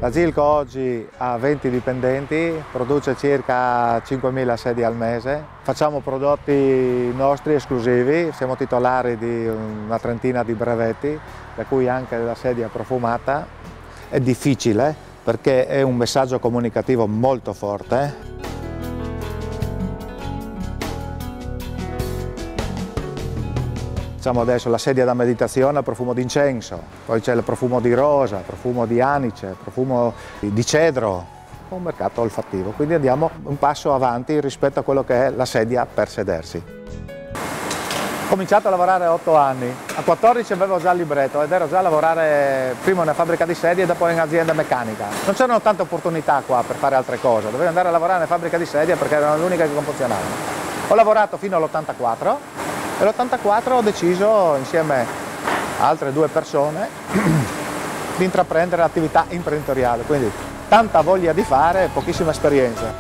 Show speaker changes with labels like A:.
A: La Zilco oggi ha 20 dipendenti, produce circa 5.000 sedie al mese. Facciamo prodotti nostri esclusivi, siamo titolari di una trentina di brevetti, tra cui anche la sedia profumata. È difficile perché è un messaggio comunicativo molto forte. Facciamo adesso la sedia da meditazione al profumo di incenso, poi c'è il profumo di rosa, profumo di anice, profumo di cedro, un mercato olfattivo, quindi andiamo un passo avanti rispetto a quello che è la sedia per sedersi. Ho cominciato a lavorare a 8 anni, a 14 avevo già il libretto ed ero già a lavorare prima in una fabbrica di sedie e dopo in azienda meccanica. Non c'erano tante opportunità qua per fare altre cose, dovevo andare a lavorare in fabbrica di sedie perché erano le uniche che funzionavano. Ho lavorato fino all'84. E l'84 ho deciso, insieme a altre 2 persone, di intraprendere l'attività imprenditoriale, quindi tanta voglia di fare e pochissima esperienza.